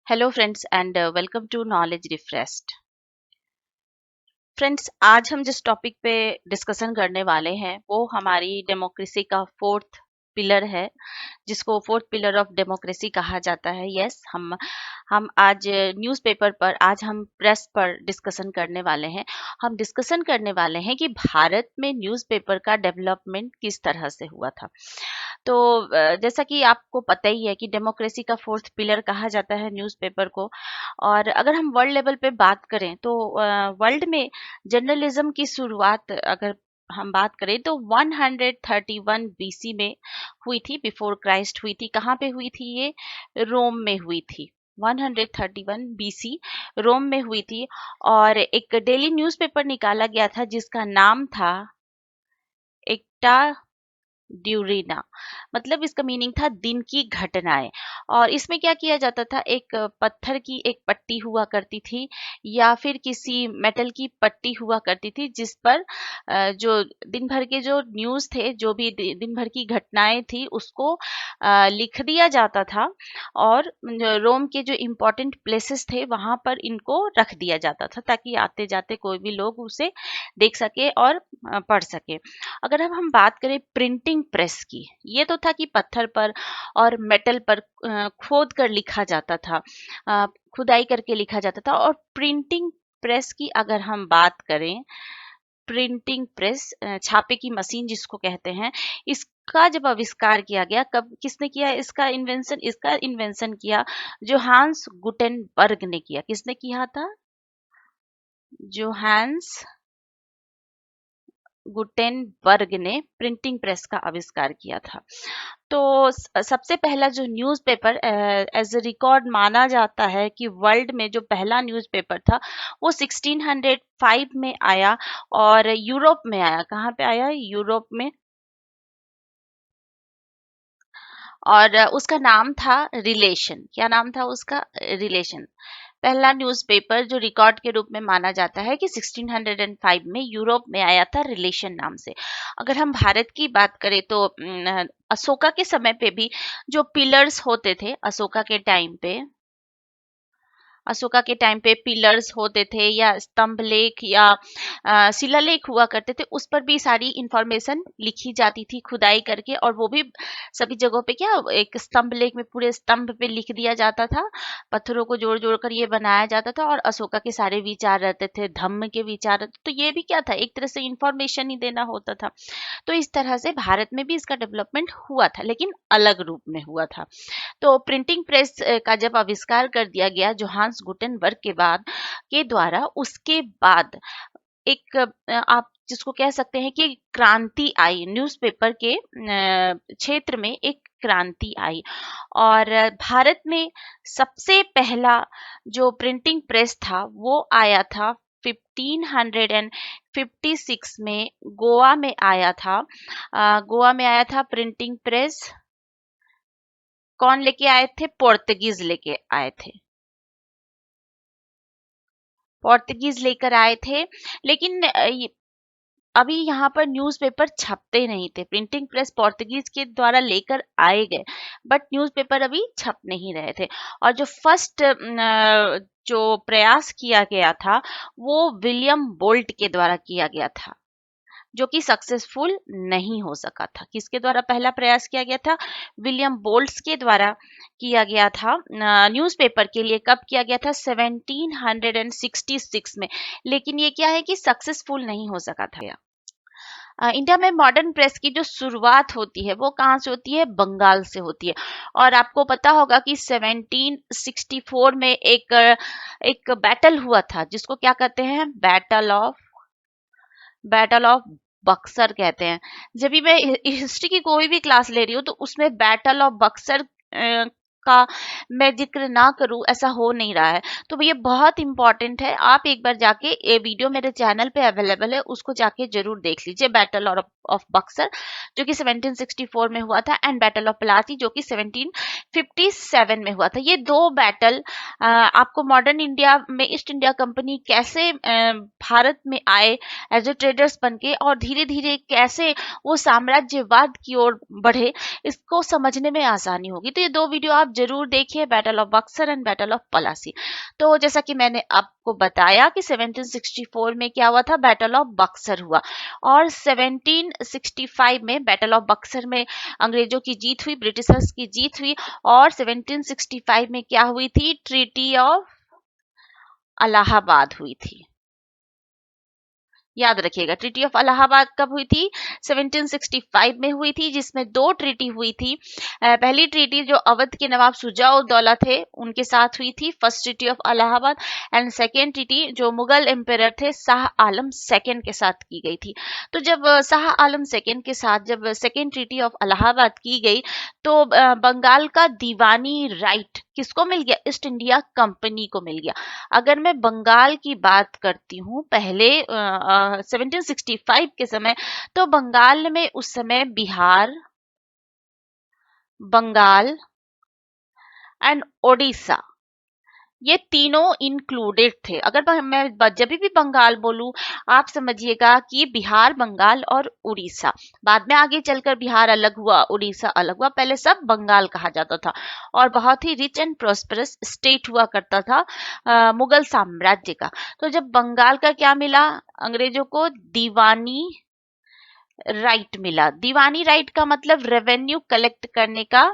Hello friends and welcome to knowledge refreshed. Friends, आज हम जिस टॉपिक पे डिस्कशन करने वाले हैं वो हमारी डेमोक्रेसी का फोर्थ पिलर है, जिसको फोर्थ पिलर ऑफ डेमोक्रेसी कहा जाता है। यस, हम आज न्यूज़पेपर पर, आज हम प्रेस पर डिस्कशन करने वाले हैं। हम डिस्कशन करने वाले हैं कि भारत में न्यूज़पेपर का डेवलपमेंट किस तरह से हुआ था। तो जैसा कि आपको पता ही है कि डेमोक्रेसी का फोर्थ पिलर कहा जाता है न्यूज़पेपर को। और अगर हम वर्ल्ड लेवल पे बात करें तो वर्ल्ड में जर्नलिज्म की शुरुआत अगर हम बात करें तो 131 बीसी में हुई थी, बिफोर क्राइस्ट हुई थी। कहाँ पे हुई थी ये? रोम में हुई थी। 131 बीसी रोम में हुई थी। और एक डेली न्यूज़पेपर निकाला गया था जिसका नाम था एक्टा ड्यूरिना। मतलब इसका मीनिंग था दिन की घटनाएं। और इसमें क्या किया जाता था, एक पत्थर की एक पट्टी हुआ करती थी या फिर किसी मेटल की पट्टी हुआ करती थी जिस पर जो दिन भर के जो न्यूज़ थे, जो भी दिन भर की घटनाएं थी उसको लिख दिया जाता था। और रोम के जो इम्पोर्टेंट प्लेसेस थे वहां पर इनको रख दिया जाता था ताकि आते जाते कोई भी लोग उसे देख सके और पढ़ सके। अगर अब हम बात करें प्रिंटिंग प्रेस की, ये तो था कि पत्थर पर और मेटल पर खोद कर लिखा जाता था, खुदाई करके लिखा जाता था। और प्रिंटिंग प्रेस की अगर हम बात करें, प्रिंटिंग प्रेस छापे की मशीन जिसको कहते हैं, इसका जब आविष्कार किया गया, कब किसने किया इसका इन्वेंशन किया जोहान्स गुटेनबर्ग ने किया। किसने किया था? जोहान्स गुटेनबर्ग ने प्रिंटिंग प्रेस का आविष्कार किया था। तो सबसे पहला जो न्यूज़पेपर एज ए रिकॉर्ड माना जाता है कि वर्ल्ड में जो पहला न्यूज़पेपर था वो 1605 में आया और यूरोप में आया। कहाँ पे आया? यूरोप में। और उसका नाम था रिलेशन। क्या नाम था उसका? रिलेशन। पहला न्यूज़पेपर जो रिकॉर्ड के रूप में माना जाता है कि 1605 में यूरोप में आया था, रिलेशन नाम से। अगर हम भारत की बात करें तो अशोका के समय पे भी जो पिलर्स होते थे, अशोका के टाइम पे पिलर्स होते थे या स्तंभ लेख या शिलालेख हुआ करते थे, उस पर भी सारी इंफॉर्मेशन लिखी जाती थी खुदाई करके। और वो भी सभी जगहों पे क्या, एक स्तंभ लेख में पूरे स्तंभ पे लिख दिया जाता था, पत्थरों को जोड़ जोड़ कर ये बनाया जाता था। और अशोका के सारे विचार रहते थे, धम्म के विचार रहते, तो ये भी क्या था, एक तरह से इंफॉर्मेशन ही देना होता था। तो इस तरह से भारत में भी इसका डेवलपमेंट हुआ था, लेकिन अलग रूप में हुआ था। तो प्रिंटिंग प्रेस का जब आविष्कार कर दिया गया जोहान्स गुटेनबर्ग के द्वारा, उसके बाद एक आप जिसको कह सकते हैं कि क्रांति आई, न्यूज़पेपर के क्षेत्र में एक क्रांति आई। और भारत में सबसे पहला जो प्रिंटिंग प्रेस था वो आया था 1556 में, गोवा में आया था। गोवा में आया था प्रिंटिंग प्रेस। कौन लेके आए थे? पोर्तुगीज लेके आए थे। पोर्तुगीज लेकर आए थे। लेकिन अभी यहाँ पर न्यूज़पेपर छपते नहीं थे। प्रिंटिंग प्रेस पोर्तुगीज के द्वारा लेकर आए गए, बट न्यूज़पेपर अभी छप नहीं रहे थे। और जो फर्स्ट जो प्रयास किया गया था वो विलियम बोल्ट के द्वारा किया गया था, जो कि सक्सेसफुल नहीं हो सका था। किसके द्वारा पहला प्रयास किया गया था? विलियम बोल्ट्स के द्वारा किया गया था न्यूज़पेपर के लिए। कब किया गया था? 1766 में। लेकिन ये क्या है कि सक्सेसफुल नहीं हो सका था। इंडिया में मॉडर्न प्रेस की जो शुरुआत होती है वो कहाँ से होती है? बंगाल से होती है। और आपको पता होगा कि 1764 में एक बैटल हुआ था जिसको क्या कहते हैं? बैटल ऑफ बक्सर कहते हैं। जब भी मैं हिस्ट्री की कोई भी क्लास ले रही हूँ तो उसमें बैटल ऑफ बक्सर का मैं जिक्र ना करूं, ऐसा हो नहीं रहा है। तो ये बहुत इंपॉर्टेंट है। आप एक बार जाके, ये वीडियो मेरे चैनल पे अवेलेबल है, उसको जाके जरूर देख लीजिए। बैटल ऑफ बक्सर जो कि 1764 में हुआ था, एंड बैटल ऑफ प्लासी जो कि 1757 में हुआ था। ये दो बैटल आपको मॉडर्न इंडिया में ईस्ट इंडिया कंपनी कैसे भारत में आए एज ए ट्रेडर्स बनके और धीरे धीरे कैसे वो साम्राज्यवाद की ओर बढ़े, इसको समझने में आसानी होगी। तो ये दो वीडियो आप जरूर देखिए, battle of Buxar and battle of Plassey. तो जैसा कि मैंने आपको बताया कि 1764 में क्या हुआ था, बैटल ऑफ बक्सर हुआ, और 1765 में बैटल ऑफ बक्सर में अंग्रेजों की जीत हुई, ब्रिटिशर्स की जीत हुई। और 1765 में क्या हुई थी, ट्रीटी ऑफ इलाहाबाद हुई थी। याद रखिएगा, ट्रीटी ऑफ इलाहाबाद कब हुई थी, 1765 में हुई थी, जिसमें दो ट्रीटी हुई थी। पहली ट्रीटी जो अवध के नवाब शुजा-उद-दौला थे उनके साथ हुई थी, first treaty of Allahabad. And second treaty जो मुगल एम्पायर थे शाह आलम सेकेंड के साथ की गई थी। तो जब शाह आलम सेकेंड के साथ जब सेकेंड ट्रीटी ऑफ इलाहाबाद की गई, तो बंगाल का दीवानी राइट किसको मिल गया, ईस्ट इंडिया कंपनी को मिल गया। अगर मैं बंगाल की बात करती हूँ पहले 1765 के समय, तो बंगाल में उस समय बिहार, बंगाल एंड ओडिशा, ये तीनों इंक्लूडेड थे। अगर मैं जब भी बंगाल बोलूं, आप समझिएगा कि बिहार, बंगाल और उड़ीसा। बाद में आगे चलकर बिहार अलग हुआ, उड़ीसा अलग हुआ, पहले सब बंगाल कहा जाता था। और बहुत ही रिच एंड प्रोस्परस स्टेट हुआ करता था मुगल साम्राज्य का। तो जब बंगाल का क्या मिला, अंग्रेजों को दीवानी राइट मिला। दीवानी राइट का मतलब रेवेन्यू कलेक्ट करने का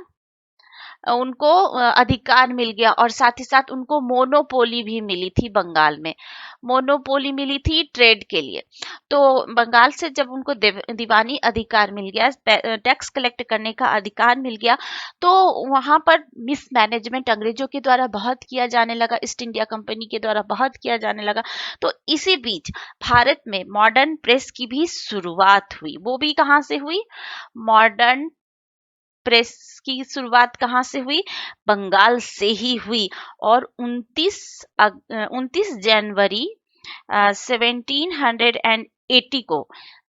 उनको अधिकार मिल गया, और साथ ही साथ उनको मोनोपोली भी मिली थी बंगाल में। मोनोपोली मिली थी ट्रेड के लिए। तो बंगाल से जब उनको दीवानी अधिकार मिल गया, टैक्स कलेक्ट करने का अधिकार मिल गया, तो वहां पर मिसमैनेजमेंट अंग्रेजों के द्वारा बहुत किया जाने लगा, ईस्ट इंडिया कंपनी के द्वारा बहुत किया जाने लगा। तो इसी बीच भारत में मॉडर्न प्रेस की भी शुरुआत हुई। वो भी कहाँ से हुई, मॉडर्न प्रेस की शुरुआत कहाँ से हुई, बंगाल से ही हुई। और 29 जनवरी 1780 को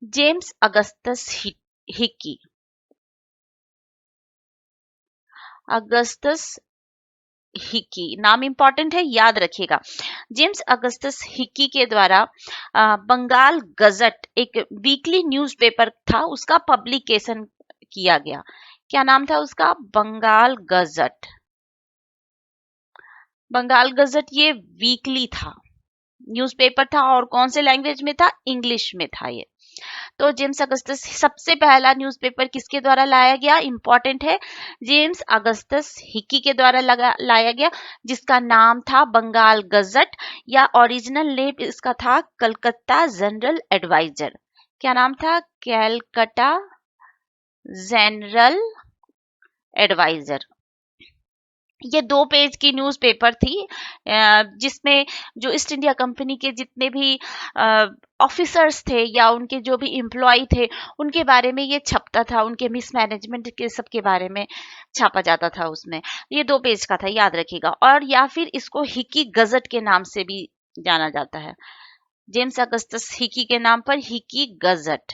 James Augustus Hickey, Augustus Hickey नाम इंपॉर्टेंट है, याद रखिएगा। जेम्स अगस्टस हिक्की के द्वारा बंगाल गजट, एक वीकली न्यूज़पेपर था, उसका पब्लिकेशन किया गया। क्या नाम था उसका, बंगाल गजट। बंगाल गजट ये वीकली था, न्यूज़पेपर था, और कौन से लैंग्वेज में था, इंग्लिश में था ये। तो जेम्स अगस्टस, सबसे पहला न्यूज़पेपर किसके द्वारा लाया गया, इंपॉर्टेंट है, जेम्स अगस्टस हिक्की के द्वारा लाया गया, जिसका नाम था बंगाल गजट, या ओरिजिनल नेम इसका था कलकत्ता जनरल एडवाइजर। क्या नाम था, कैलकटा जनरल एडवाइजर। ये 2 पेज की न्यूज़पेपर थी, जिसमें जो ईस्ट इंडिया कंपनी के जितने भी ऑफिसर्स थे या उनके जो भी एम्प्लॉय थे, उनके बारे में ये छपता था, उनके मिसमैनेजमेंट के सब के बारे में छापा जाता था उसमें। ये 2 पेज का था, याद रखिएगा। और या फिर इसको हिक्की गजट के नाम से भी जाना जाता है, जेम्स अगस्टस हिक्की के नाम पर हिक्की गजट।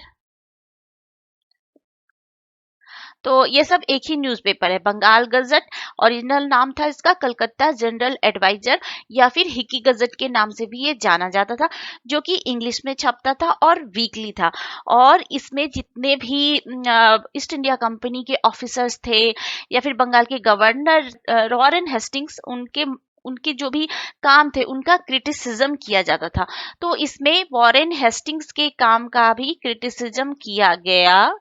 तो ये सब एक ही न्यूज़पेपर है, बंगाल गजट। ओरिजिनल नाम था इसका कलकत्ता जनरल एडवाइजर, या फिर हिकी गजट के नाम से भी ये जाना जाता था, जो कि इंग्लिश में छपता था और वीकली था। और इसमें जितने भी ईस्ट इंडिया कंपनी के ऑफिसर्स थे, या फिर बंगाल के गवर्नर वॉरेन हेस्टिंग्स, उनके उनके जो भी काम थे उनका क्रिटिसिज्म किया जाता था। तो इसमें वॉरेन हेस्टिंग्स के काम का भी क्रिटिसिज्म किया गया,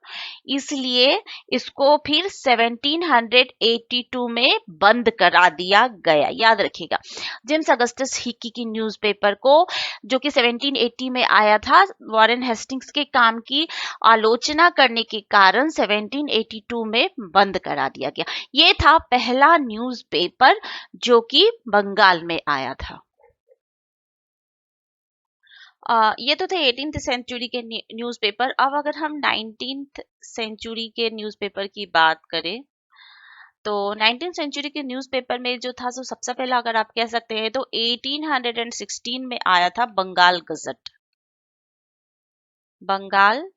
इसलिए इसको फिर 1782 में बंद करा दिया गया। याद रखिएगा, जेम्स अगस्टस हिक्की की न्यूज़पेपर को, जो कि 1780 में आया था, वॉरेन हेस्टिंग्स के काम की आलोचना करने के कारण 1782 में बंद करा दिया गया। ये था पहला न्यूज़पेपर जो कि बंगाल में आया था। ये तो थे 18th सेंचुरी के न्यूज़पेपर। अब अगर हम 19th सेंचुरी के न्यूज़पेपर की बात करें, तो 19th सेंचुरी के न्यूज़पेपर में जो था, सो सबसे पहला अगर आप कह सकते हैं तो 1816 में आया था बंगाल गजट। बंगाल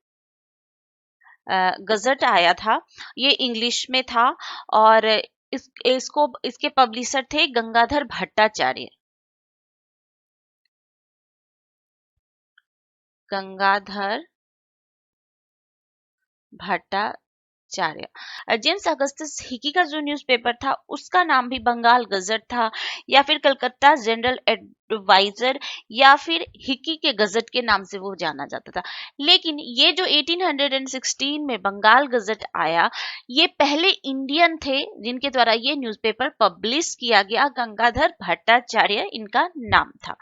गजट आया था, ये इंग्लिश में था, और इसके पब्लिशर थे Gangadhar Bhattacharya. Gangadhar Bhattacharya Bhattacharya. James Augustus Hicky का जो न्यूज़पेपर था उसका नाम भी बंगाल गजट था, या फिर कलकत्ता जनरल एडवाइजर, या फिर हिकी के गजट के नाम से वो जाना जाता था। लेकिन ये जो 1816 में बंगाल गजट आया, ये पहले इंडियन थे जिनके द्वारा ये न्यूज़पेपर पब्लिश किया गया। गंगाधर भट्टाचार्य इनका नाम था।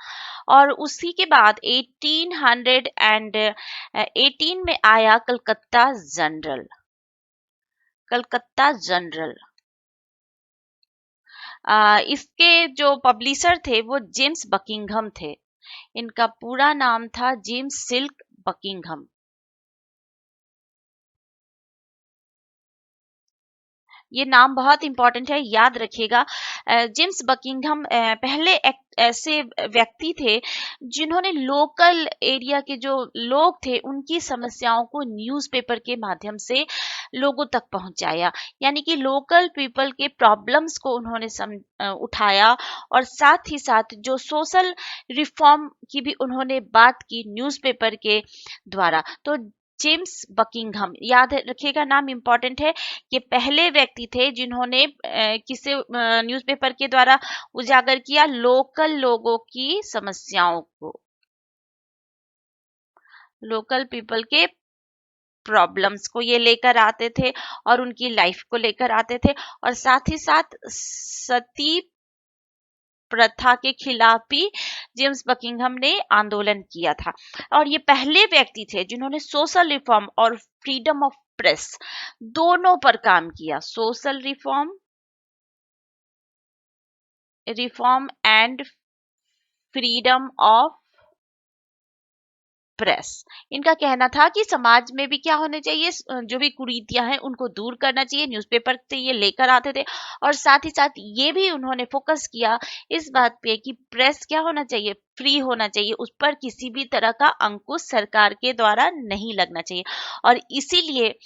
और उसी के बाद 1818 में आया कलकत्ता जनरल। कलकत्ता जनरल इसके जो पब्लिशर थे वो जेम्स बकिंघम थे। इनका पूरा नाम था जेम्स सिल्क बकिंघम। ये नाम बहुत इंपॉर्टेंट है, याद रखिएगा। जेम्स बकिंघम पहले ऐसे व्यक्ति थे जिन्होंने लोकल एरिया के जो लोग थे उनकी समस्याओं को न्यूज़पेपर के माध्यम से लोगों तक पहुंचाया। यानी कि लोकल पीपल के प्रॉब्लम्स को उन्होंने उठाया, और साथ ही साथ जो सोशल रिफॉर्म की भी उन्होंने बात की न्यूज़पेपर के द्वारा। तो जेम्स बकिंघम, याद रखिएगा, नाम इंपॉर्टेंट है। ये पहले व्यक्ति थे जिन्होंने किसे न्यूज़पेपर के द्वारा उजागर किया, लोकल लोगों की समस्याओं को, लोकल पीपल के प्रॉब्लम्स को ये लेकर आते थे और उनकी लाइफ को लेकर आते थे। और साथ ही साथ सती प्रथा के खिलाफ भी जेम्स बकिंघम ने आंदोलन किया था। और ये पहले व्यक्ति थे जिन्होंने सोशल रिफॉर्म और फ्रीडम ऑफ प्रेस दोनों पर काम किया। Social reform and freedom of press. इनका कहना था कि समाज में भी क्या होने चाहिए, जो भी कुरीतियां हैं उनको दूर करना चाहिए। न्यूज़पेपर से ये लेकर आते थे। और साथ ही साथ ये भी उन्होंने फोकस किया इस बात पे कि प्रेस क्या होना चाहिए, फ्री होना चाहिए, उस पर किसी भी तरह का अंकुश सरकार के द्वारा नहीं लगना चाहिए। और इसीलिए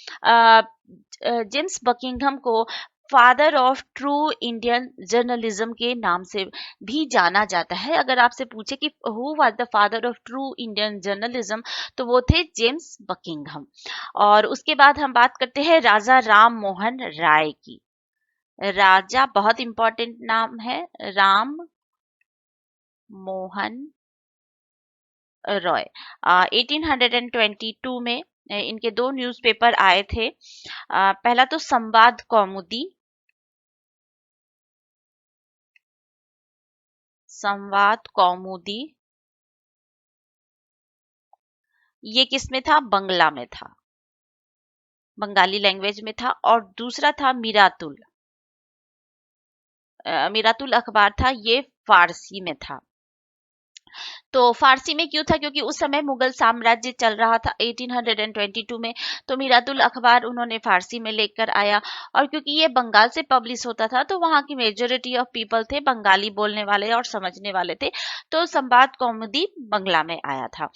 जेम्स बकिंघम को father of true Indian journalism के नाम से भी जाना जाता है। अगर आपसे पूछे कि who was the father of true Indian journalism, तो वो थे जेम्स बकिंघम। और उसके बाद हम बात करते हैं राजा राम मोहन राय की। राजा बहुत इंपॉर्टेंट नाम है, राम मोहन रॉय। 1822 में इनके दो न्यूज़पेपर आए थे। पहला तो संवाद कौमुदी, संवाद कौमुदी, ये किस में था, बंगला में था, बंगाली लैंग्वेज में था। और दूसरा था मिरातुल, मिरातुल अखबार था, ये फारसी में था। तो फारसी में क्यों था, क्योंकि उस समय मुगल साम्राज्य चल रहा था 1822 में। तो मिरातुल अखबार उन्होंने फारसी में लेकर आया। और क्योंकि ये बंगाल से पब्लिश होता था तो वहाँ की मेजोरिटी ऑफ पीपल थे बंगाली बोलने वाले और समझने वाले थे, तो संवाद कौमुदी बंगला में आया था।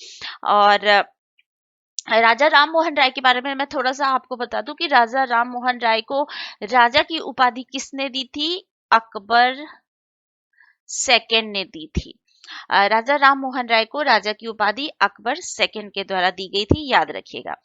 और राजा राम मोहन राय के बारे में मैं थोड़ा सा आपको बता दूं कि राजा राम मोहन राय को राजा की उपाधि किसने दी थी, अकबर सेकंड ने दी थी। राजा राम मोहन राय को राजा की उपाधि अकबर सेकंड के द्वारा दी गई थी, याद रखिएगा।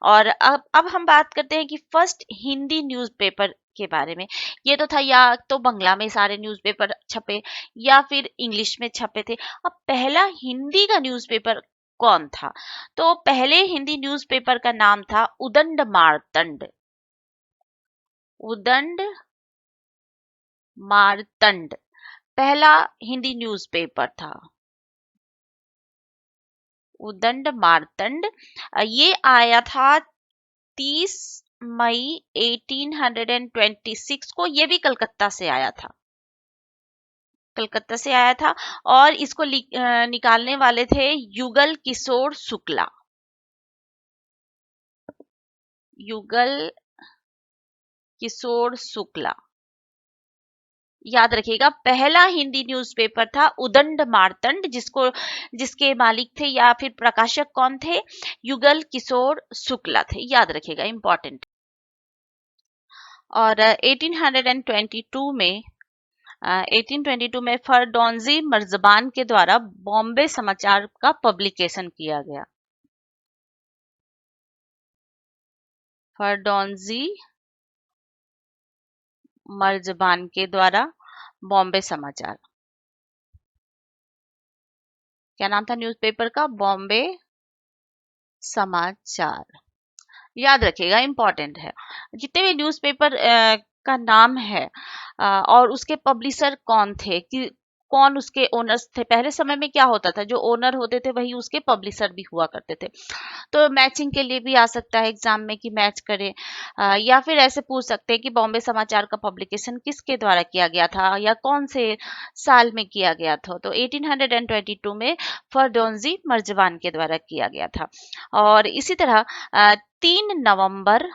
और अब हम बात करते हैं कि फर्स्ट हिंदी न्यूज़पेपर के बारे में। ये तो था, या तो बंगला में सारे न्यूज़पेपर छपे या फिर इंग्लिश में छपे थे। अब पहला हिंदी का न्यूज़पेपर कौन था, तो पहले हिंदी न्यूज़पेपर का नाम था उदंड मार्तंड। उदंड मार्तंड पहला हिंदी न्यूज़पेपर था, उदंड मार्तंड। ये आया था 30 मई 1826 को। ये भी कलकत्ता से आया था, कलकत्ता से आया था। और इसको निकालने वाले थे युगल किशोर शुक्ला। युगल किशोर शुक्ला, याद रखिएगा। पहला हिंदी न्यूज़पेपर था उदंड मार्तंड, जिसके मालिक थे या फिर प्रकाशक कौन थे, युगल किशोर शुक्ला थे, याद रखिएगा, इंपॉर्टेंट। और 1822 में फरदौंजी मर्ज़बान के द्वारा बॉम्बे समाचार का पब्लिकेशन किया गया। फरदौंजी मर्जबान के द्वारा बॉम्बे समाचार। क्या नाम था न्यूज़पेपर का? बॉम्बे समाचार। याद रखिएगा, इंपॉर्टेंट है। जितने भी न्यूज़पेपर का नाम है और उसके पब्लिशर कौन थे, कि कौन उसके ओनर्स थे। पहले समय में क्या होता था, जो ओनर होते थे वही उसके पब्लिशर भी हुआ करते थे। तो मैचिंग के लिए भी आ सकता है एग्जाम में कि मैच करें, या फिर ऐसे पूछ सकते हैं कि बॉम्बे समाचार का पब्लिकेशन किसके द्वारा किया गया था या कौन से साल में किया गया था। तो 1822 में फरदौंजी मर्जबान के द्वारा किया गया था। और इसी तरह 3 नवंबर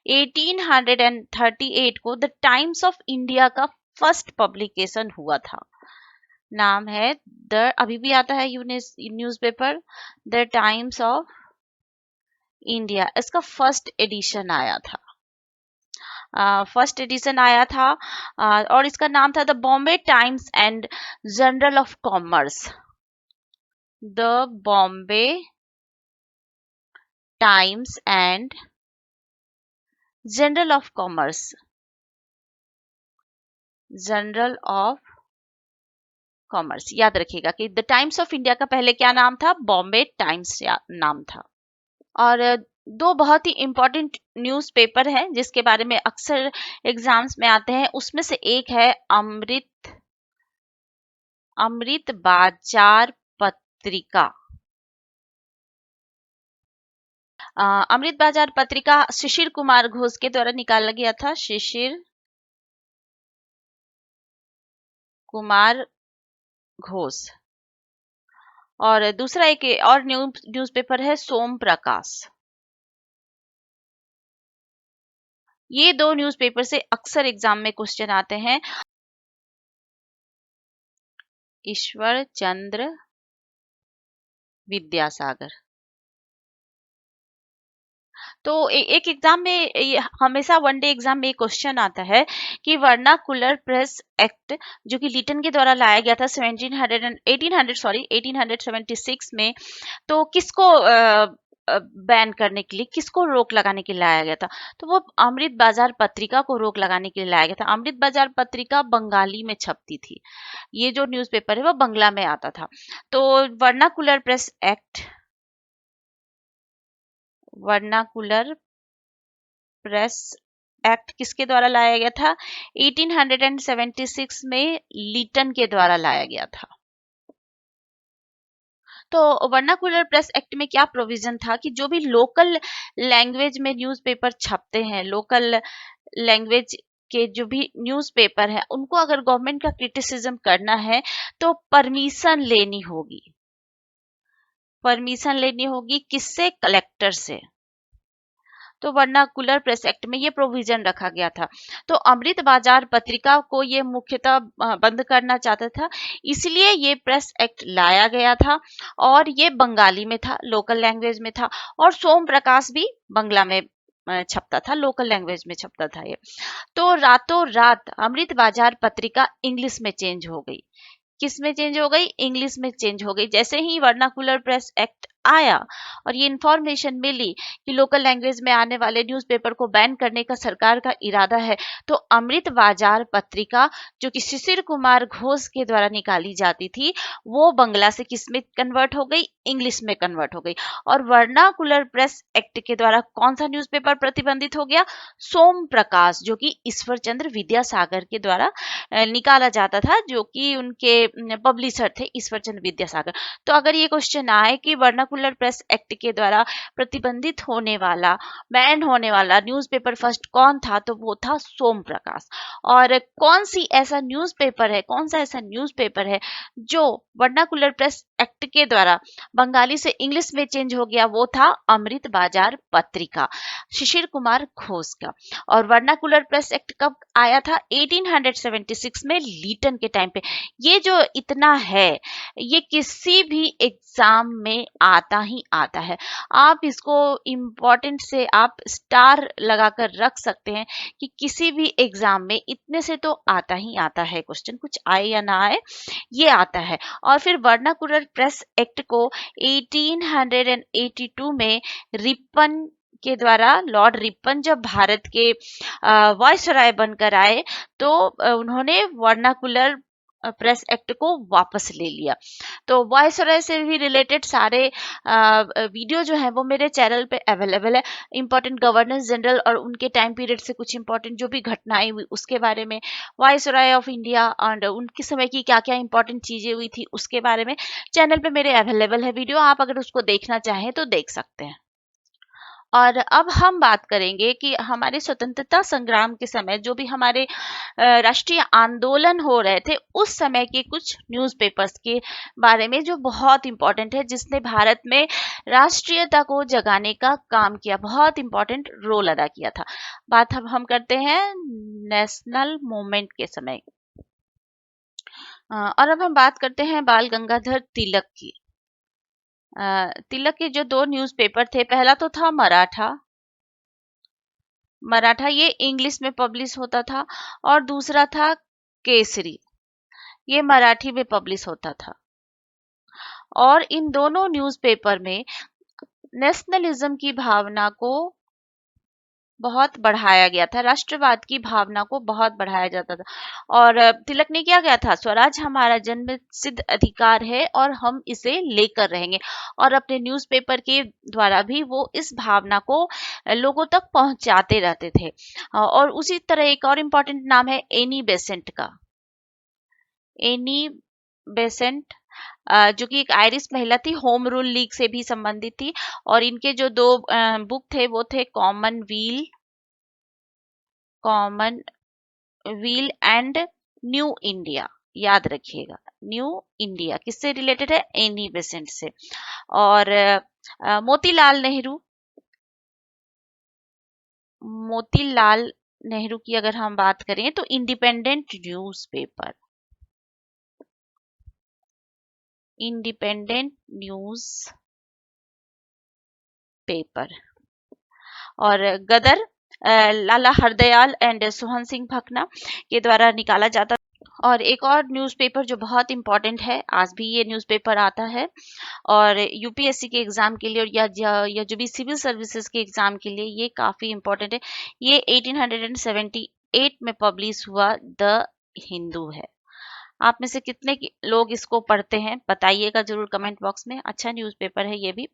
1838 को द टाइम्स ऑफ इंडिया का फर्स्ट पब्लिकेशन हुआ था। नाम है द, अभी भी आता है newspaper, the times of India. इसका फर्स्ट एडिशन आया था। और इसका नाम था the Bombay times and journal of commerce. The Bombay times and journal of commerce, journal of commerce. याद रखिएगा कि द टाइम्स ऑफ इंडिया का पहले क्या नाम था? बॉम्बे टाइम्स नाम था। और दो बहुत ही इंपॉर्टेंट न्यूज़पेपर हैं जिसके बारे में अक्सर एग्जाम्स में आते हैं, उसमें से एक है अमृत बाजार पत्रिका। अमृत बाजार पत्रिका शिशिर कुमार घोष के द्वारा निकाला गया था। शिशिर कुमार घोष। और दूसरा एक और न्यूज़पेपर है सोम प्रकाश। ये दो न्यूज़पेपर से अक्सर एग्जाम में क्वेश्चन आते हैं। ईश्वर चंद्र विद्यासागर। तो एक एग्जाम में हमेशा वनडे एग्जाम में एक क्वेश्चन आता है कि वर्नाकुलर प्रेस एक्ट जो कि लिटन के द्वारा लाया गया था 1876 में, तो किसको बैन करने के लिए, किसको रोक लगाने के लिए लाया गया था? तो वो अमृत बाजार पत्रिका को रोक लगाने के लिए लाया गया था। अमृत बाजार पत्रिका बंगाली में छपती थी। ये जो न्यूज़पेपर है वो बंगला में आता था। तो vernacular press act, vernacular press act किसके द्वारा लाया गया था? 1876 में लिटन के द्वारा लाया गया था। तो वर्नाकुलर प्रेस एक्ट में क्या प्रोविजन था कि जो भी लोकल लैंग्वेज में न्यूज़पेपर छपते हैं, लोकल लैंग्वेज के जो भी न्यूज़पेपर है, उनको अगर गवर्नमेंट का क्रिटिसिज्म करना है तो परमिशन लेनी होगी। परमिशन लेनी होगी किससे? कलेक्टर से। तो वर्नाकुलर प्रेस एक्ट में ये प्रोविजन रखा गया था। तो अमृत बाजार पत्रिका को ये मुख्यतः बंद करना चाहता था, इसलिए ये प्रेस एक्ट लाया गया था। और ये बंगाली में था, लोकल लैंग्वेज में था। और सोम प्रकाश भी बंगला में छपता था, लोकल लैंग्वेज में छपता था ये। तो रातों रात अमृत बाजार पत्रिका इंग्लिश में चेंज हो गई। किस में चेंज हो गई? इंग्लिश में चेंज हो गई। जैसे ही वर्नाकुलर प्रेस एक्ट आया और ये इंफॉर्मेशन मिली कि लोकल लैंग्वेज में आने वाले न्यूज़पेपर को बैन करने का सरकार का इरादा है, तो अमृत बाजार पत्रिका जो कि शिशिर कुमार घोष के द्वारा निकाली जाती थी, वो बंगला से किस में कन्वर्ट हो गई? इंग्लिश में कन्वर्ट हो गई। और वर्नाकुलर प्रेस एक्ट के द्वारा कौन सा न्यूज़पेपर प्रतिबंधित हो गया? सोम प्रकाश, जो कि ईश्वर चंद्र विद्यासागर के द्वारा निकाला जाता था, जो कि उनके पब्लिशर थे ईश्वर चंद्र विद्यासागर। तो अगर ये क्वेश्चन आए कि वर्नाकुलर प्रेस एक्ट के द्वारा प्रतिबंधित होने वाला, बैन होने वाला न्यूज़पेपर फर्स्ट कौन था, तो वो था सोम प्रकाश। और कौन ऐसा न्यूज़पेपर है जो वर्नाकुलर प्रेस एक्ट के द्वारा बंगाली से इंग्लिश में चेंज हो गया? वो था अमृत बाजार पत्रिका, शिशिर कुमार घोष का। और वर्नाकुलर प्रेस एक्ट कब आया था? 1876 में लीटन के टाइम पे। ये जो इतना है, ये किसी भी एग्जाम में आता ही आता है। आप इसको इम्पोर्टेंट से आप स्टार लगाकर रख सकते हैं कि किसी भी एग्जाम में इतने से तो आता ही आता है क्वेश्चन, कुछ आए या ना आए, ये आता है। और फिर वर्नाकुलर प्रेस एक्ट को 1882 में रिपन के द्वारा लॉर्ड रिपन जब भारत के वायसराय बनकर आए तो उन्होंने वर्नाकुलर प्रेस एक्ट को वापस ले लिया। तो वायसराय से भी रिलेटेड सारे वीडियो जो है वो मेरे चैनल पे अवेलेबल है। इम्पोर्टेंट गवर्नर जनरल और उनके टाइम पीरियड से कुछ इम्पोर्टेंट जो भी घटनाएं हुई उसके बारे में, वायसराय ऑफ इंडिया और उनके समय की क्या क्या इम्पोर्टेंट चीजें हुई थी उसके बारे में चैनल पे मेरे अवेलेबल है वीडियो। आप अगर उसको देखना चाहें तो देख सकते हैं। और अब हम बात करेंगे कि हमारे स्वतंत्रता संग्राम के समय जो भी हमारे राष्ट्रीय आंदोलन हो रहे थे उस समय के कुछ न्यूज़पेपर्स के बारे में जो बहुत इंपॉर्टेंट है, जिसने भारत में राष्ट्रीयता को जगाने का काम किया, बहुत इंपॉर्टेंट रोल अदा किया था। बात अब हम करते हैं नेशनल मूवमेंट के समय। और अब हम बात करते हैं बाल गंगाधर तिलक की। तिलक के जो दो न्यूज़पेपर थे, पहला तो था मराठा, ये इंग्लिश में पब्लिश होता था, और दूसरा था केसरी, ये मराठी में पब्लिश होता था। और इन दोनों न्यूज़पेपर में नेशनलिज्म की भावना को बहुत बढ़ाया गया था, राष्ट्रवाद की भावना को बहुत बढ़ाया जाता था। और तिलक ने क्या किया था, स्वराज हमारा जन्म सिद्ध अधिकार है और हम इसे लेकर रहेंगे। और अपने न्यूज़पेपर के द्वारा भी वो इस भावना को लोगों तक पहुंचाते रहते थे। और उसी तरह एक और इम्पोर्टेंट नाम है एनी बेसेंट का। एनी बेसेंट जो कि एक आयरिश महिला थी, होम रूल लीग से भी संबंधित थी। और इनके जो दो बुक थे वो थे common wheel and new India. याद रखिएगा, न्यू इंडिया किससे रिलेटेड है, एनी बेसेंट से। और मोतीलाल नेहरू की अगर हम बात करें तो इंडिपेंडेंट न्यूज पेपर। और गदर लाला हरदयाल एंड सोहन सिंह भकना के द्वारा निकाला जाता। और एक और न्यूज़पेपर जो बहुत इंपॉर्टेंट है, आज भी ये न्यूज़पेपर आता है और यूपीएससी के एग्जाम के लिए और या जो भी सिविल सर्विसेज के एग्जाम के लिए ये काफी इंपॉर्टेंट है। ये 1878 में पब्लिश हुआ द हिंदू है। आप में से कितने लोग इसको पढ़ते हैं बताइएगा जरूर कमेंट बॉक्स में। अच्छा न्यूज़पेपर है ये भी।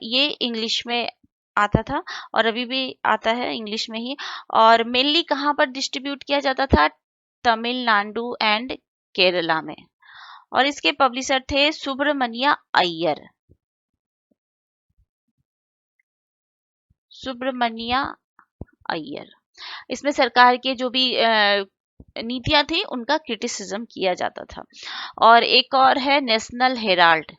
ये इंग्लिश में आता था और अभी भी आता है इंग्लिश में ही। और मेनली कहाँ पर डिस्ट्रीब्यूट किया जाता था, तमिलनाडु एंड केरला में। और इसके पब्लिशर थे सुब्रमण्या अय्यर। इसमें सरकार के जो भी नीतियां थी उनका क्रिटिसिज्म किया जाता था। और एक और है नेशनल हेराल्ड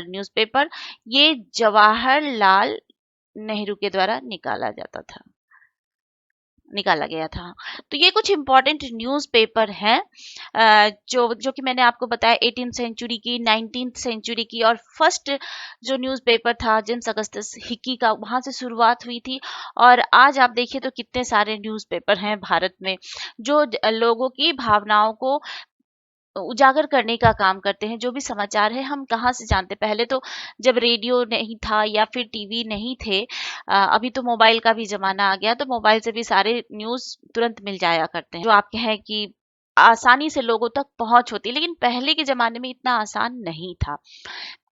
न्यूज़पेपर, ये जवाहरलाल नेहरू के द्वारा निकाला गया था। तो ये कुछ इंपॉर्टेंट न्यूज़पेपर हैं जो कि मैंने आपको बताया 18th सेंचुरी की, 19th सेंचुरी की। और फर्स्ट जो न्यूज़पेपर था जेम्स अगस्टस हिकी का, वहां से शुरुआत हुई थी। और आज आप देखिए तो कितने सारे न्यूज़पेपर हैं भारत में जो लोगों की भावनाओं को उजागर करने का काम करते हैं। जो भी समाचार है हम कहाँ से जानते, पहले तो जब रेडियो नहीं था या फिर टीवी नहीं थे, अभी तो मोबाइल का भी जमाना आ गया, तो मोबाइल से भी सारे न्यूज़ तुरंत मिल जाया करते हैं। जो आप कहें कि आसानी से लोगों तक पहुंच होती, लेकिन पहले के जमाने में इतना आसान नहीं था।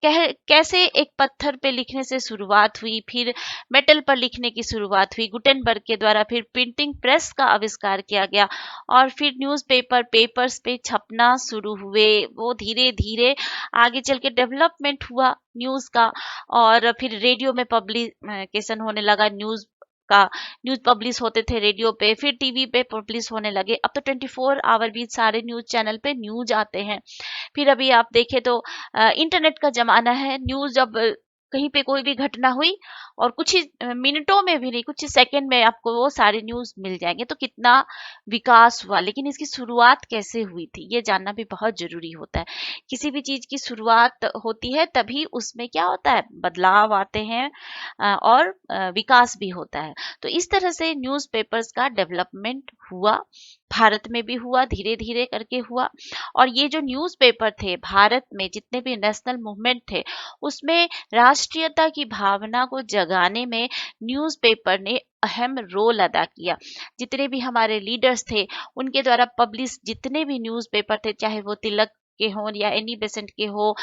कैसे एक पत्थर पे लिखने से शुरुआत हुई, फिर मेटल पर लिखने की शुरुआत हुई गुटेनबर्ग के द्वारा, फिर प्रिंटिंग प्रेस का आविष्कार किया गया और फिर पेपर्स पे छपना शुरू हुए। वो धीरे धीरे आगे चल के डेवलपमेंट हुआ न्यूज़ का। और फिर रेडियो में पब्लिकेशन होने लगा न्यूज़ पब्लिश होते थे रेडियो पे, फिर टीवी पे पब्लिश होने लगे। अब तो 24 आवर भी सारे न्यूज़ चैनल पे न्यूज़ आते हैं। फिर अभी आप देखें तो इंटरनेट का जमाना है। न्यूज़ जब कहीं पे कोई भी घटना हुई और कुछ ही मिनटों में भी नहीं, कुछ ही सेकंड में आपको वो सारी न्यूज़ मिल जाएंगे। तो कितना विकास हुआ, लेकिन इसकी शुरुआत कैसे हुई थी ये जानना भी बहुत जरूरी होता है। किसी भी चीज की शुरुआत होती है तभी उसमें क्या होता है, बदलाव आते हैं और विकास भी होता है। तो इस तरह से न्यूज़पेपर्स का डेवलपमेंट हुआ भारत में भी हुआ, धीरे धीरे करके हुआ। और ये जो न्यूज़पेपर थे भारत में, जितने भी नेशनल मूवमेंट थे, उसमें राष्ट्रीयता की भावना को जगाने में न्यूज़पेपर ने अहम रोल अदा किया। जितने भी हमारे लीडर्स थे, उनके द्वारा पब्लिश जितने भी न्यूज़पेपर थे, चाहे वो तिलक के हों या एनी बेसेंट के हो,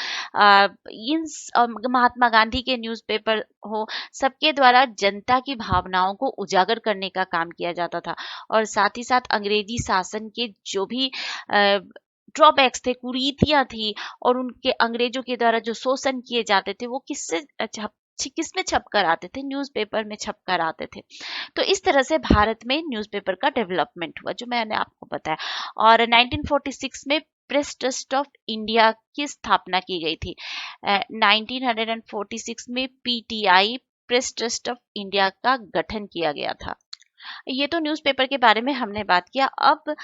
महात्मा गांधी के न्यूज़पेपर हो, सबके द्वारा जनता की भावनाओं को उजागर करने का काम किया जाता था। और साथ ही साथ अंग्रेजी शासन के जो भी ड्रॉबैक्स थे, कुरीतियां थी, और उनके अंग्रेजों के द्वारा जो शोषण किए जाते थे, वो किस में छप कर आते थे? न्यूज़पेपर में छप कर आते थे। तो इस तरह से भारत में न्यूज़पेपर का डेवलपमेंट हुआ, जो मैंने आपको बताया। और 1946 में प्रेस ट्रस्ट ऑफ इंडिया की स्थापना की गई थी। 1946 में PTI press trust of India का गठन किया गया था। ये तो न्यूज़पेपर के बारे में हमने बात किया। अब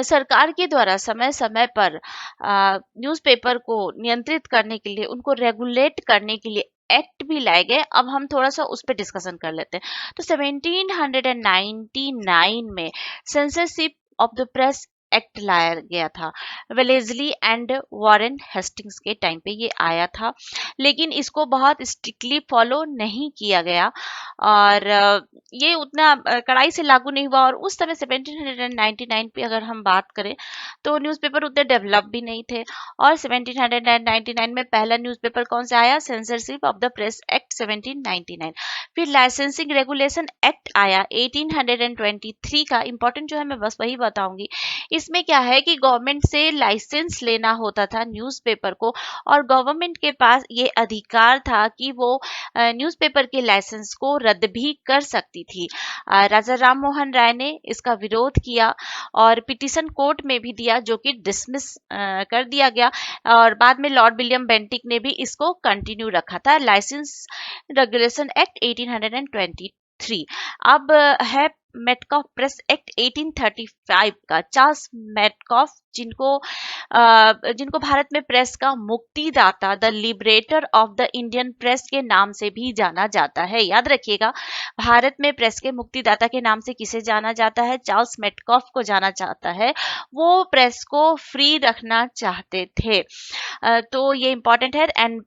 सरकार के द्वारा समय समय पर न्यूज़पेपर को नियंत्रित करने के लिए, उनको रेगुलेट करने के लिए एक्ट भी लाए गए। अब हम थोड़ा सा उस पर डिस्कशन कर लेते हैं। तो 1799 में censorship of the press act लाया गया था। वेलेस्ली एंड वॉरेन हेस्टिंग्स के टाइम पे ये आया था, लेकिन इसको बहुत स्ट्रिक्टली फॉलो नहीं किया गया, और ये उतना कड़ाई से लागू नहीं हुआ। और उस समय 1799 पे अगर हम बात करें, तो न्यूज़पेपर उतने डेवलप भी नहीं थे। और 1799 में पहला न्यूज़पेपर कौन सा आया? Censorship of the press act 1799। फिर लाइसेंसिंग रेगुलेशन एक्ट आया 1823 का। इंपॉर्टेंट जो है मैं बस वही बताऊंगी। इसमें क्या है कि गवर्नमेंट से लाइसेंस लेना होता था न्यूज़पेपर को, और गवर्नमेंट के पास ये अधिकार था कि वो न्यूज़पेपर के लाइसेंस को रद्द भी कर सकती थी। राजा राम मोहन राय ने इसका विरोध किया और पिटीशन कोर्ट में भी दिया, जो कि डिसमिस कर दिया गया। और बाद में लॉर्ड विलियम बेंटिक ने भी इसको कंटिन्यू रखा था। Licence regulation act 1823। अब है मेटकॉफ प्रेस एक्ट 1835 का। चार्ल्स मेटकॉफ, जिनको भारत में प्रेस का मुक्तिदाता, the liberator of the Indian press के नाम से भी जाना जाता है। याद रखिएगा, भारत में प्रेस के मुक्तिदाता के नाम से किसे जाना जाता है? चार्ल्स मेटकॉफ को जाना जाता है। वो प्रेस को फ्री रखना चाहते थे। तो ये इंपॉर्टेंट है। एंड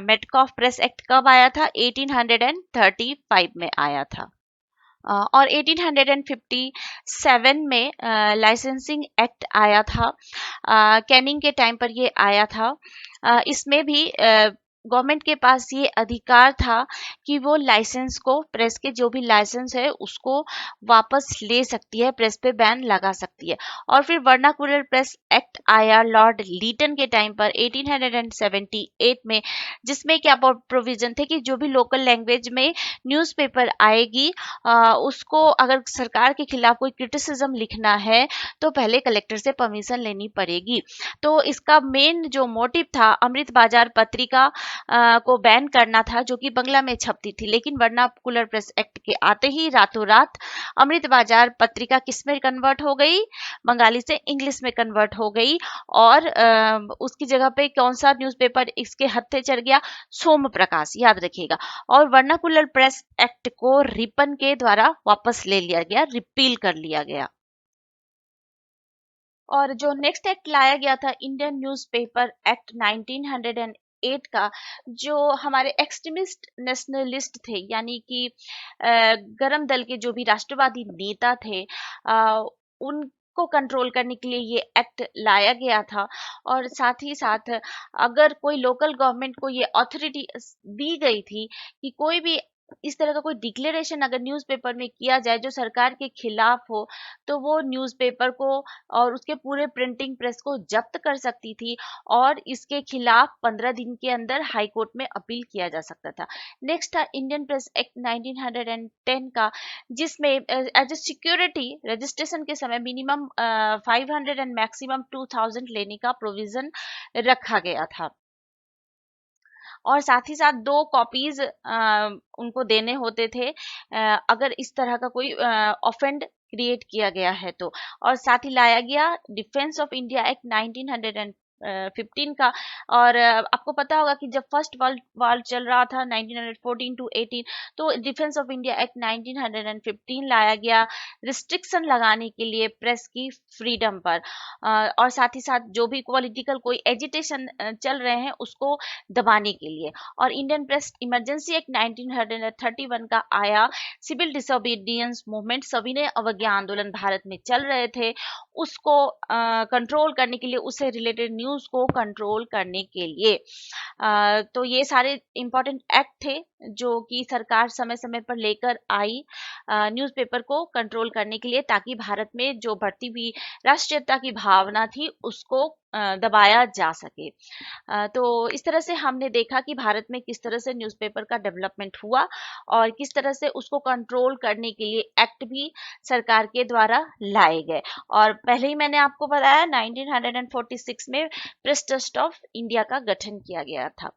मेटकॉफ प्रेस एक्ट कब आया था? 1835 में आया था। और 1857 में लाइसेंसिंग एक्ट आया था। कैनिंग के टाइम पर ये आया था। इसमें भी गवर्नमेंट के पास ये अधिकार था कि वो लाइसेंस को, प्रेस के जो भी लाइसेंस है उसको वापस ले सकती है, प्रेस पे बैन लगा सकती है। और फिर वर्नाकुलर प्रेस एक्ट आया लॉर्ड लीटन के टाइम पर 1878 में, जिसमें क्या प्रोविजन थे कि जो भी लोकल लैंग्वेज में न्यूज़पेपर आएगी, उसको अगर सरकार के खिलाफ कोई क्रिटिसिज्म लिखना है तो पहले कलेक्टर से परमिशन लेनी पड़ेगी। तो इसका मेन जो मोटिव था, अमृत बाजार पत्रिका को बैन करना था, जो कि बंगला में छपती थी। लेकिन वर्नाकुलर प्रेस एक्ट के आते ही रातों रात अमृत बाजार पत्रिका किस में कन्वर्ट हो गई? बंगाली से इंग्लिश में कन्वर्ट हो गई। और उसकी जगह पे कौन सा न्यूज़पेपर इसके हत्थे चढ़ गया? सोम प्रकाश, याद रखिएगा। और वर्नाकुलर प्रेस एक्ट को रिपन के द्वारा वापस ले लिया गया, रिपील कर लिया गया। और जो नेक्स्ट एक्ट लाया गया था, इंडियन न्यूज़पेपर एक्ट 1908 का, जो हमारे एक्सट्रीमिस्ट नेशनलिस्ट थे, यानी कि गरम दल के जो भी राष्ट्रवादी नेता थे, उनको कंट्रोल करने के लिए ये एक्ट लाया गया था। और साथ ही साथ अगर कोई लोकल गवर्नमेंट को ये अथॉरिटी दी गई थी कि कोई भी इस तरह का कोई डिक्लेरेशन अगर न्यूज़पेपर में किया जाए जो सरकार के खिलाफ हो, तो वो न्यूज़पेपर को और उसके पूरे प्रिंटिंग प्रेस को जब्त कर सकती थी, और इसके खिलाफ 15 दिन के अंदर हाई कोर्ट में अपील किया जा सकता था। नेक्स्ट था इंडियन प्रेस एक्ट 1910 का, जिसमें एज ए सिक्योरिटी रजिस्ट्रेशन के समय मिनिमम 500 एंड मैक्सिमम 2000 लेने का प्रोविजन रखा गया था। और साथ ही साथ 2 कॉपीज उनको देने होते थे अगर इस तरह का कोई ऑफेंड क्रिएट किया गया है तो। और साथ ही लाया गया डिफेंस ऑफ इंडिया एक्ट 15 का। और आपको पता होगा कि जब फर्स्ट वर्ल्ड वॉर चल रहा था 1914 टू 18, तो डिफेंस ऑफ इंडिया एक्ट 1915 लाया गया रिस्ट्रिक्शन लगाने के लिए प्रेस की फ्रीडम पर। और साथ ही साथ जो भी पॉलिटिकल कोई एजिटेशन चल रहे हैं उसको दबाने के लिए। और इंडियन प्रेस इमरजेंसी एक्ट 1931 का आया। सिविल डिसोबीडियंस मूवमेंट, सविनय अवज्ञा आंदोलन भारत में चल रहे थे, उसको कंट्रोल करने के लिए, उससे रिलेटेड न्यूज़ को कंट्रोल करने के लिए। तो ये सारे इम्पोर्टेंट एक्ट थे जो कि सरकार समय समय पर लेकर आई न्यूज़पेपर को कंट्रोल करने के लिए, ताकि भारत में जो बढ़ती हुई राष्ट्रीयता की भावना थी उसको दबाया जा सके। तो इस तरह से हमने देखा कि भारत में किस तरह से न्यूज़पेपर का डेवलपमेंट हुआ और किस तरह से उसको कंट्रोल करने के लिए एक्ट भी सरकार के द्वारा लाए गए। और पहले ही मैंने आपको बताया 1946 में प्रेस ट्रस्ट ऑफ इंडिया का गठन किया गया था।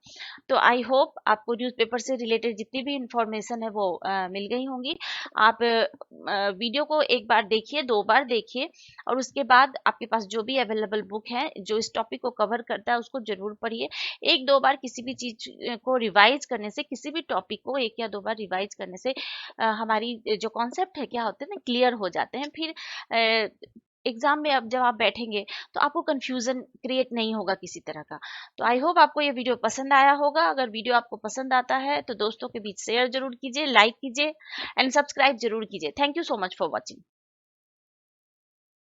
तो आई होप आपको न्यूज़पेपर से रिलेटेड जितनी भी इंफॉर्मेशन है वो मिल गई होंगी। आप वीडियो को एक बार देखिए, 2 बार देखिए, और उसके बाद आपके पास जो भी अवेलेबल बुक है जो इस टॉपिक को कवर करता है उसको जरूर पढ़िए। 1-2 बार किसी भी चीज को रिवाइज करने से, किसी भी टॉपिक को 1 या 2 बार रिवाइज करने से हमारी जो कॉन्सेप्ट है क्या होते हैं ना, क्लियर हो जाते हैं। फिर एग्जाम में अब जब आप बैठेंगे तो आपको कंफ्यूजन क्रिएट नहीं होगा किसी तरह का। तो आई होप आपको ये वीडियो पसंद आया होगा। अगर वीडियो आपको पसंद आता है तो दोस्तों के बीच शेयर जरूर कीजिए, लाइक कीजिए एंड सब्सक्राइब जरूर कीजिए। Thank you so much for watching.